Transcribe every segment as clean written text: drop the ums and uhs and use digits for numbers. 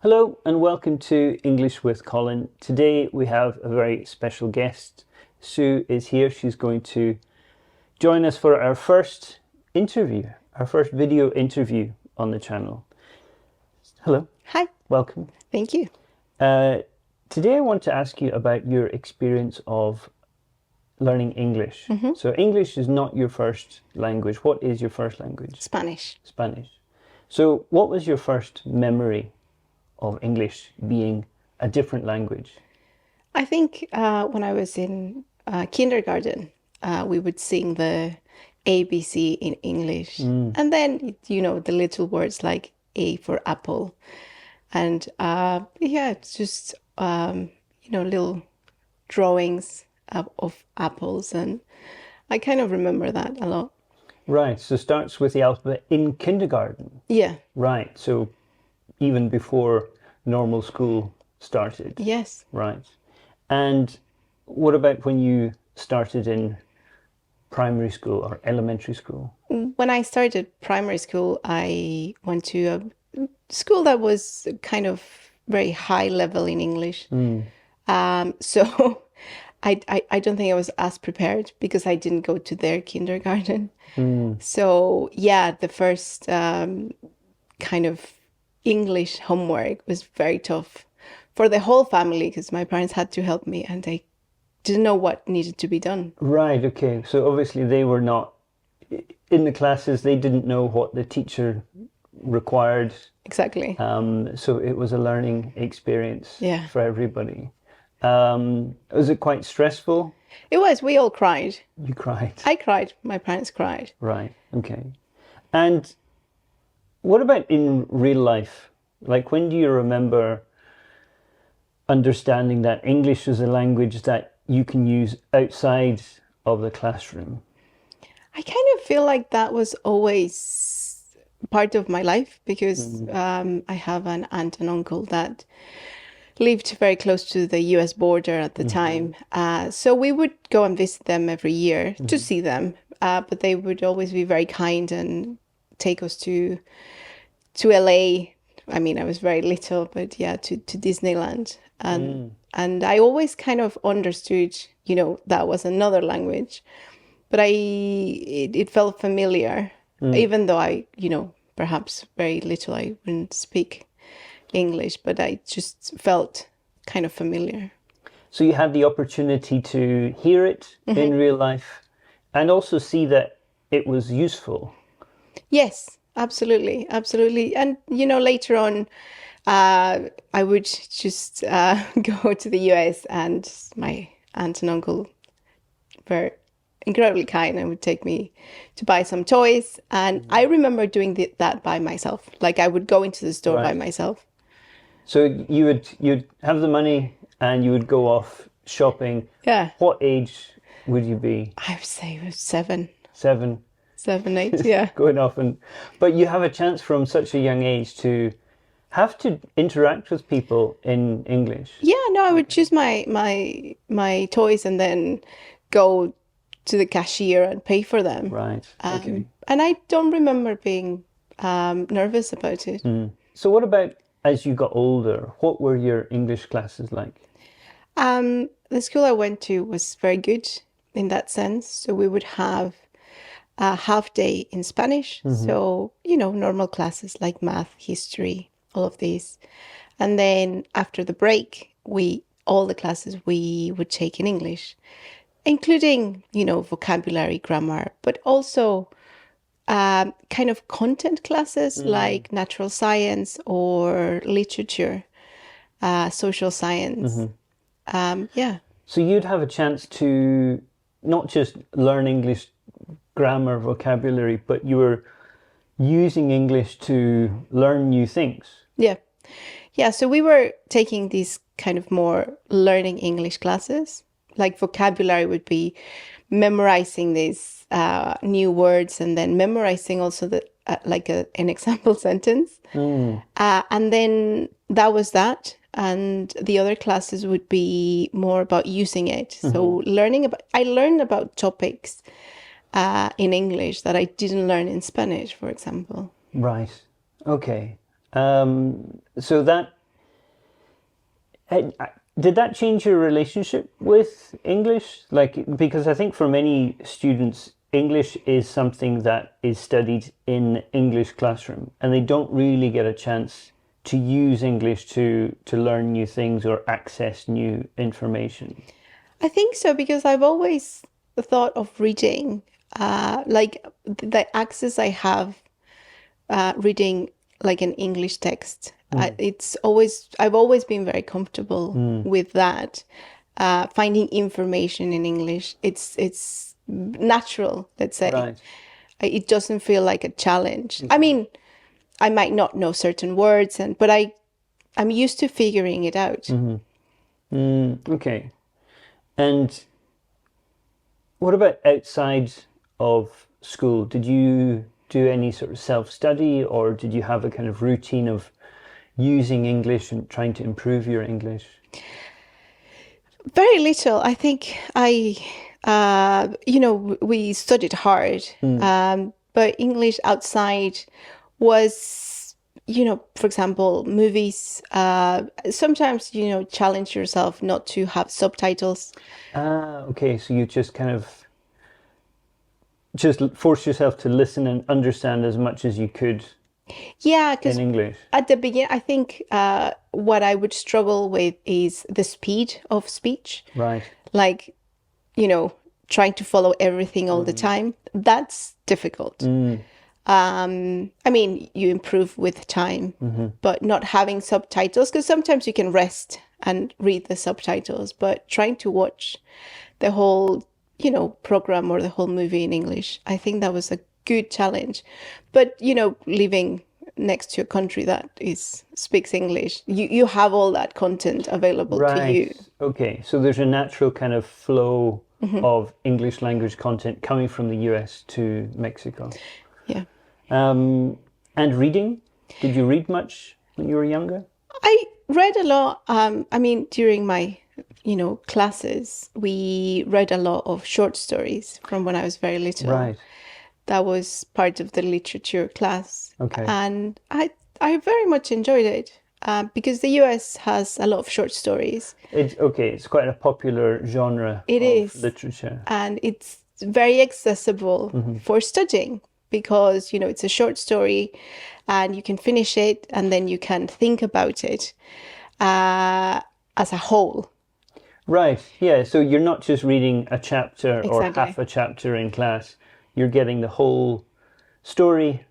Hello and welcome to English with Colin. Today we have a very special guest. Sue is here. She's going to join us for our first interview, our first video interview on the channel. Hello. Hi. Welcome. Thank you. Today I want to ask you about your experience of learning English. So English is not your first language. What is your first language? Spanish. Spanish. So what was your first memory of English being a different language? I think when I was in kindergarten, we would sing the ABC in English. And then, the little words like A for apple. And it's just, little drawings of apples. And I kind of remember that a lot. Right, so starts with the alphabet in kindergarten. Yeah. Right, so even before normal school started. Yes. Right. And what about when you started in primary school or elementary school? When I started primary school, I went to a school that was kind of very high level in English. So I don't think I was as prepared because I didn't go to their kindergarten. So yeah, the first kind of English homework was very tough for the whole family because my parents had to help me and they didn't know what needed to be done. Right, okay. So obviously they were not in the classes, they didn't know what the teacher required. Exactly. So it was a learning experience for everybody. Was it quite stressful? It was. We all cried. You cried? I cried. My parents cried. Right, okay. And what about in real life? Like, when do you remember understanding that English is a language that you can use outside of the classroom? I kind of feel like that was always part of my life because I have an aunt and uncle that lived very close to the US border at the time. So we would go and visit them every year to see them. But they would always be very kind and take us to LA. I mean, I was very little, but yeah, to Disneyland. And I always kind of understood, that was another language. But it felt familiar, even though I, perhaps very little, I wouldn't speak English, but I just felt kind of familiar. So you had the opportunity to hear it in real life and also see that it was useful. Yes, absolutely. Absolutely. And, later on, I would just go to the US and my aunt and uncle were incredibly kind and would take me to buy some toys. And I remember doing that by myself. Like I would go into the store by myself. So you'd have the money and you would go off shopping. Yeah. What age would you be? I would say it was 7. 7. 7, 8, yeah. Going off but you have a chance from such a young age to have to interact with people in English. Yeah, no, I would choose my toys and then go to the cashier and pay for them. Right. Okay. And I don't remember being nervous about it. So what about as you got older? What were your English classes like? The school I went to was very good in that sense. So we would have a half day in Spanish. So, normal classes like math, history, all of these. And then after the break, all the classes we would take in English, including, vocabulary, grammar, but also kind of content classes like natural science or literature, social science. Yeah. So you'd have a chance to not just learn English grammar, vocabulary, but you were using English to learn new things. Yeah. Yeah. So we were taking these kind of more learning English classes. Like vocabulary would be memorizing these new words and then memorizing also an example sentence. And then that was that. And the other classes would be more about using it. So I learned about topics in English that I didn't learn in Spanish, for example. Right. Okay. So that Did that change your relationship with English? Like, because I think for many students, English is something that is studied in English classroom, and they don't really get a chance to use English to learn new things or access new information. I think so because I've always thought of reading, like the access I have reading like an English text. I've always been very comfortable with that. Finding information in English, it's natural, let's say. Right. It doesn't feel like a challenge. I mean, I might not know certain words, but I'm used to figuring it out. Okay. And what about outside of school? Did you do any sort of self-study, or did you have a kind of routine of using English and trying to improve your English? Very little. I think we studied hard, but English outside was, for example, movies. Sometimes, challenge yourself not to have subtitles. Okay. So you just kind of just force yourself to listen and understand as much as you could. Yeah, because in English. At the beginning, I think what I would struggle with is the speed of speech. Right. Like, trying to follow everything all the time. That's difficult. I mean, you improve with time, but not having subtitles, because sometimes you can rest and read the subtitles, but trying to watch the whole, program or the whole movie in English, I think that was a good challenge. But, living next to a country that speaks English, you have all that content available to you. Okay, so there's a natural kind of flow of English language content coming from the US to Mexico. Yeah. And reading? Did you read much when you were younger? I read a lot. I mean, during my, classes, we read a lot of short stories from when I was very little. Right. That was part of the literature class. Okay. And I very much enjoyed it because the US has a lot of short stories. It's quite a popular genre of literature. And it's very accessible for studying because, it's a short story and you can finish it and then you can think about it as a whole. Right, yeah. So you're not just reading a chapter or Exactly. half a chapter in class. You're getting the whole story,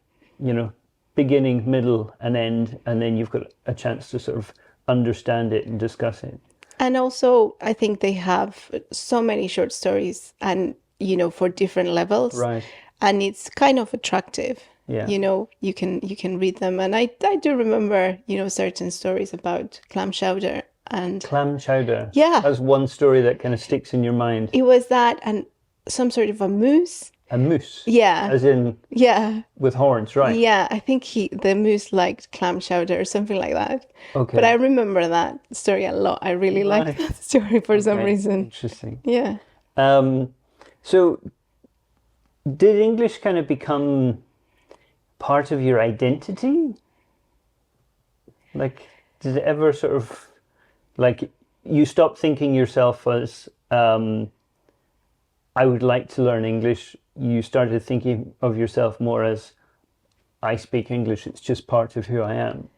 beginning, middle, and end, and then you've got a chance to sort of understand it and discuss it. And also, I think they have so many short stories and, for different levels. Right. And it's kind of attractive. Yeah. You can read them. And I do remember, certain stories about clam chowder. And Clam chowder. Yeah. That's one story that kind of sticks in your mind. it was that and some sort of a moose. A moose. Yeah. As in Yeah. with horns, right? Yeah. I think the moose liked clam chowder or something like that. Okay. But I remember that story a lot. I really liked that story for some reason. Interesting. Yeah. So did English kind of become part of your identity? Like, did it ever sort of, like, you stopped thinking yourself as, I would like to learn English. You started thinking of yourself more as, I speak English. It's just part of who I am.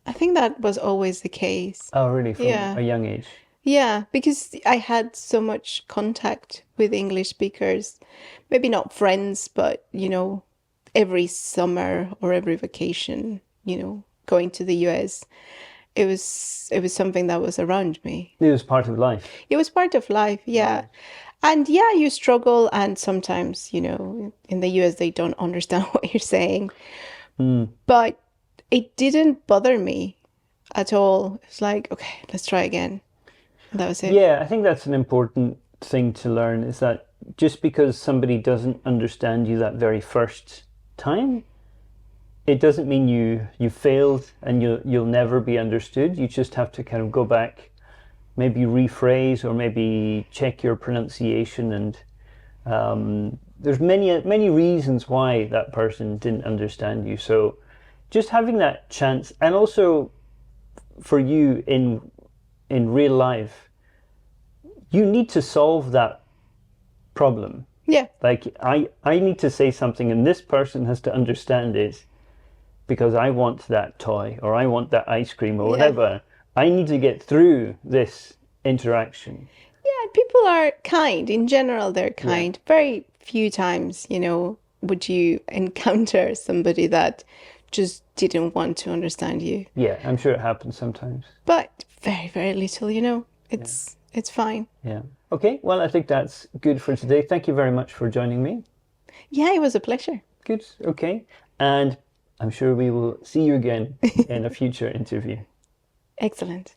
I think that was always the case. Oh, really? From Yeah. a young age? Yeah, because I had so much contact with English speakers. Maybe not friends, but, every summer or every vacation, going to the US. It was something that was around me. It was part of life. It was part of life, yeah. Right. And yeah, you struggle and sometimes, in the US they don't understand what you're saying. But it didn't bother me at all. It's like, okay, let's try again. That was it. Yeah, I think that's an important thing to learn, is that just because somebody doesn't understand you that very first time, it doesn't mean you failed and you'll never be understood. You just have to kind of go back, maybe rephrase or maybe check your pronunciation, and there's many reasons why that person didn't understand you. So just having that chance, and also for you in in real life, you need to solve that problem. Yeah. Like I need to say something and this person has to understand it because I want that toy or I want that ice cream or whatever. I need to get through this interaction. Yeah, people are kind. In general, they're kind. Very few times, would you encounter somebody that just didn't want to understand you. Yeah, I'm sure it happens sometimes. But very, very little, it's fine. Yeah. Okay, well, I think that's good for today. Thank you very much for joining me. Yeah, it was a pleasure. Good, okay. And I'm sure we will see you again in a future interview. Excellent.